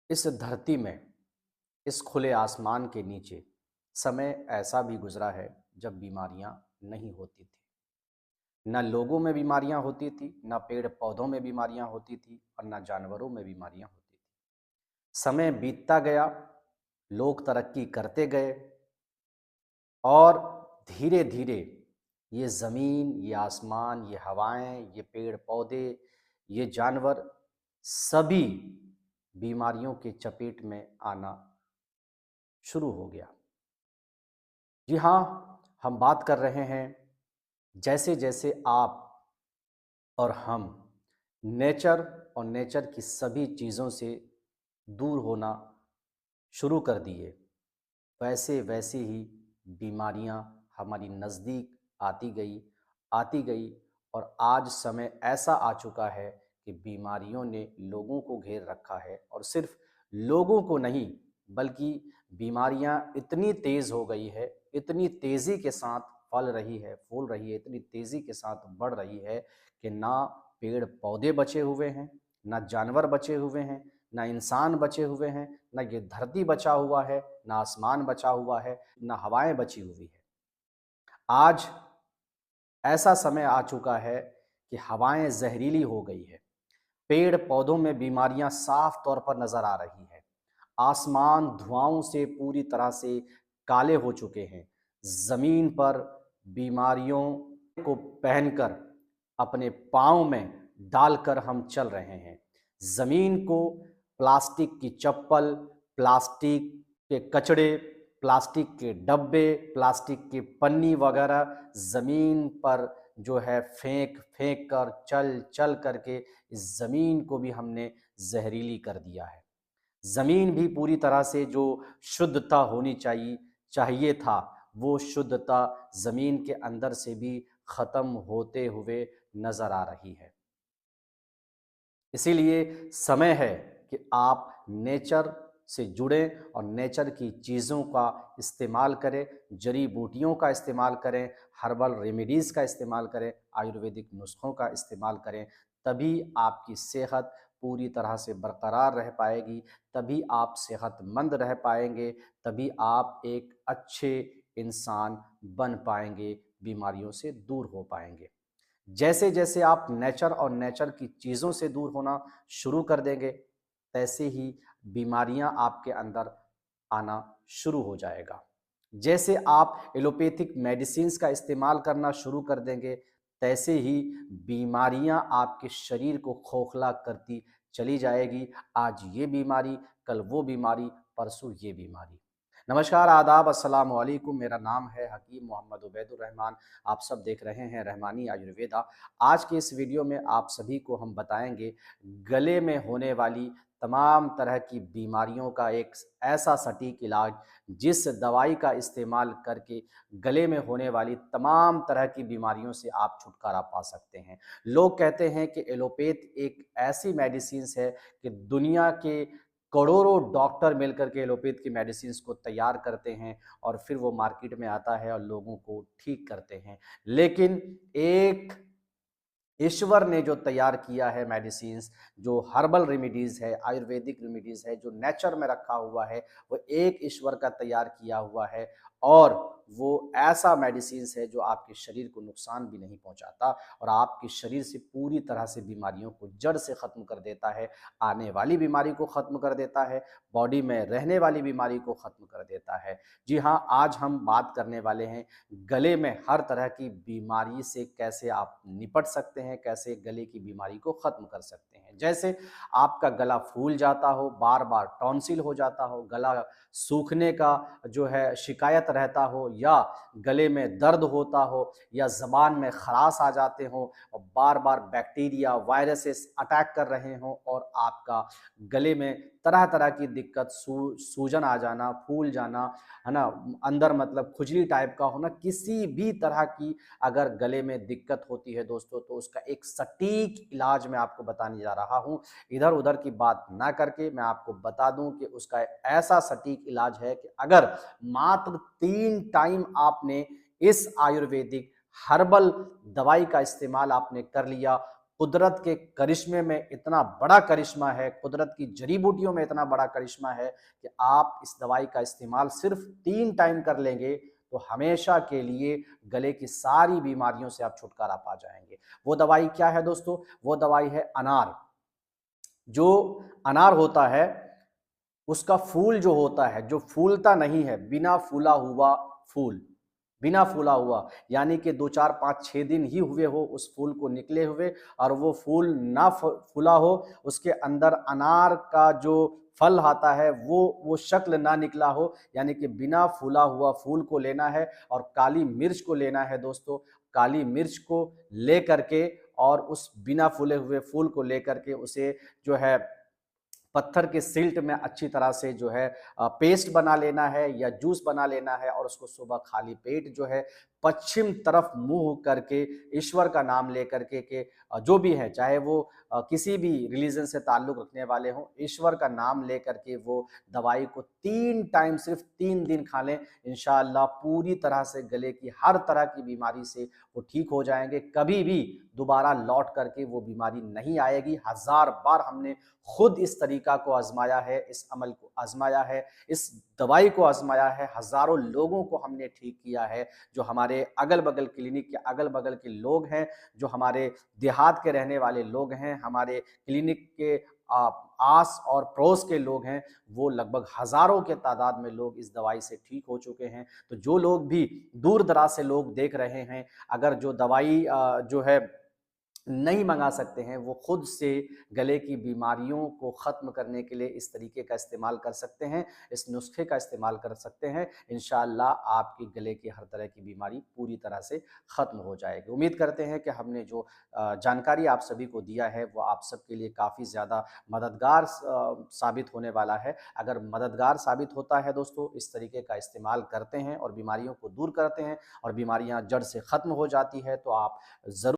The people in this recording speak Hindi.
इस धरती में, इस खुले आसमान के नीचे समय ऐसा भी गुजरा है जब बीमारियां नहीं होती थी। न लोगों में बीमारियां होती थी, न पेड़ पौधों में बीमारियां होती थी और न जानवरों में बीमारियां होती थी। समय बीतता गया, लोग तरक्की करते गए और धीरे धीरे ये ज़मीन, ये आसमान, ये हवाएं, ये पेड़ पौधे, ये जानवर सभी बीमारियों के चपेट में आना शुरू हो गया। जी हाँ, हम बात कर रहे हैं जैसे जैसे आप और हम नेचर और नेचर की सभी चीज़ों से दूर होना शुरू कर दिए, वैसे वैसे ही बीमारियां हमारी नज़दीक आती गई और आज समय ऐसा आ चुका है कि बीमारियों ने लोगों को घेर रखा है और सिर्फ लोगों को नहीं, बल्कि बीमारियां इतनी तेज़ हो गई है, इतनी तेज़ी के साथ फल रही है, फूल रही है, इतनी तेज़ी के साथ बढ़ रही है कि ना पेड़ पौधे बचे हुए हैं, ना जानवर बचे हुए हैं, ना इंसान बचे हुए हैं, ना ये धरती बचा हुआ है, ना आसमान बचा हुआ है, ना हवाएं बची हुई है। आज ऐसा समय आ चुका है कि हवाएं जहरीली हो गई है, पेड़ पौधों में बीमारियां साफ तौर पर नजर आ रही है, आसमान धुआंों से पूरी तरह से काले हो चुके हैं, जमीन पर बीमारियों को पहनकर अपने पाँव में डालकर हम चल रहे हैं। जमीन को प्लास्टिक की चप्पल, प्लास्टिक के कचड़े, प्लास्टिक के डब्बे, प्लास्टिक की पन्नी वगैरह जमीन पर जो है फेंक फेंक कर चल चल करके इस जमीन को भी हमने जहरीली कर दिया है। जमीन भी पूरी तरह से जो शुद्धता होनी चाहिए था, वो शुद्धता जमीन के अंदर से भी खत्म होते हुए नजर आ रही है। इसीलिए समय है कि आप नेचर से जुड़ें और नेचर की चीज़ों का इस्तेमाल करें, जड़ी बूटियों का इस्तेमाल करें, हर्बल रेमेडीज़ का इस्तेमाल करें, आयुर्वेदिक नुस्ख़ों का इस्तेमाल करें। तभी आपकी सेहत पूरी तरह से बरकरार रह पाएगी, तभी आप सेहतमंद रह पाएंगे, तभी आप एक अच्छे इंसान बन पाएंगे, बीमारियों से दूर हो पाएंगे। जैसे जैसे आप नेचर और नेचर की चीज़ों से दूर होना शुरू कर देंगे, तैसे ही बीमारियां आपके अंदर आना शुरू हो जाएगा। जैसे आप एलोपैथिक मेडिसिन्स का इस्तेमाल करना शुरू कर देंगे, तैसे ही बीमारियां आपके शरीर को खोखला करती चली जाएगी। आज ये बीमारी, कल वो बीमारी, परसों ये बीमारी। नमस्कार, आदाब, अस्सलाम वालेकुम। मेरा नाम है हकीम मोहम्मद उबैदुर रहमान। आप सब देख रहे हैं रहमानी आयुर्वेदा। आज के इस वीडियो में आप सभी को हम बताएंगे गले में होने वाली तमाम तरह की बीमारियों का एक ऐसा सटीक इलाज, जिस दवाई का इस्तेमाल करके गले में होने वाली तमाम तरह की बीमारियों से आप छुटकारा पा सकते हैं। लोग कहते हैं कि एलोपैथ एक ऐसी मेडिसिन है कि दुनिया के करोड़ों डॉक्टर मिलकर के एलोपैथ की मेडिसिन को तैयार करते हैं और फिर वो मार्केट में आता है और लोगों को ठीक करते हैं। लेकिन एक ईश्वर ने जो तैयार किया है मेडिसिन्स, जो हर्बल रेमेडीज़ है, आयुर्वेदिक रेमेडीज़ है, जो नेचर में रखा हुआ है, वो एक ईश्वर का तैयार किया हुआ है और वो ऐसा मेडिसिन्स है जो आपके शरीर को नुकसान भी नहीं पहुंचाता और आपके शरीर से पूरी तरह से बीमारियों को जड़ से ख़त्म कर देता है, आने वाली बीमारी को ख़त्म कर देता है, बॉडी में रहने वाली बीमारी को ख़त्म कर देता है। जी हाँ, आज हम बात करने वाले हैं गले में हर तरह की बीमारी से कैसे आप निपट सकते हैं, कैसे गले की बीमारी को ख़त्म कर सकते हैं। जैसे आपका गला फूल जाता हो, बार-बार टॉन्सिल हो जाता हो, गला सूखने का जो है शिकायत रहता हो, या गले में दर्द होता हो, या ज़बान में खराश आ जाते हों और बार-बार बैक्टीरिया, वायरसेस अटैक कर रहे हों और आपका गले में तरह-तरह की दिक्कत, सूजन आ जाना, फूल जाना, है ना, अंदर मतलब खुजली टाइप का होना, किसी भी तरह की अगर गले में दिक्कत होती है दोस्तों, तो उसका एक सटीक इलाज मैं आपको बताने जा रहा हूँ। इधर उधर की बात ना करके मैं आपको बता दूं कि उसका ऐसा सटीक इलाज है कि अगर मात्र 3 टाइम आपने इस आयुर्वेदिक हर्बल दवाई का इस्तेमाल आपने कर लिया, कुदरत के करिश्मे में इतना बड़ा करिश्मा है, कुदरत की जड़ी बूटियों में इतना बड़ा करिश्मा है कि आप इस दवाई का इस्तेमाल सिर्फ 3 टाइम कर लेंगे तो हमेशा के लिए गले की सारी बीमारियों से आप छुटकारा पा जाएंगे। वो दवाई क्या है दोस्तों? वो दवाई है अनार। जो अनार होता है उसका फूल जो होता है, जो फूलता नहीं है, बिना फूला हुआ फूल, बिना फूला हुआ, यानी कि 2 4 5 6 दिन ही हुए हो उस फूल को निकले हुए और वो फूल ना फूला हो, उसके अंदर अनार का जो फल आता है वो शक्ल ना निकला हो, यानी कि बिना फूला हुआ फूल को लेना है और काली मिर्च को लेना है दोस्तों। काली मिर्च को ले करके और उस बिना फूले हुए फूल को लेकर के उसे जो है पत्थर के सिल्ट में अच्छी तरह से जो है पेस्ट बना लेना है या जूस बना लेना है और उसको सुबह खाली पेट जो है पश्चिम तरफ मुंह करके ईश्वर का नाम लेकर के जो भी है, चाहे वो किसी भी रिलीजन से ताल्लुक रखने वाले हों, ईश्वर का नाम लेकर के वो दवाई को 3 टाइम सिर्फ 3 दिन खा लें। इंशाअल्लाह पूरी तरह से गले की हर तरह की बीमारी से वो ठीक हो जाएंगे। कभी भी दोबारा लौट करके वो बीमारी नहीं आएगी। 1000 बार हमने खुद इस तरीका को आजमाया है, इस अमल को आजमाया है, इस दवाई को आजमाया है, हजारों लोगों को हमने ठीक किया है। जो हमारे अगल बगल क्लिनिक के अगल बगल के लोग हैं, जो हमारे देहात के रहने वाले लोग हैं, हमारे क्लिनिक के आस और पड़ोस के लोग हैं, वो लगभग हजारों के तादाद में लोग इस दवाई से ठीक हो चुके हैं। तो जो लोग भी दूर दराज से लोग देख रहे हैं, अगर जो दवाई जो है नहीं मंगा सकते हैं, वो खुद से गले की बीमारियों को ख़त्म करने के लिए इस तरीके का इस्तेमाल कर सकते हैं, इस नुस्खे का इस्तेमाल कर सकते हैं। इंशाअल्लाह आपकी गले की हर तरह की बीमारी पूरी तरह से ख़त्म हो जाएगी। उम्मीद करते हैं कि हमने जो जानकारी आप सभी को दिया है वो आप सबके लिए काफ़ी ज़्यादा मददगार साबित होने वाला है। अगर मददगार साबित होता है दोस्तों, इस तरीके का इस्तेमाल करते हैं और बीमारियों को दूर करते हैं और बीमारियाँ जड़ से ख़त्म हो जाती है, तो आप ज़रूर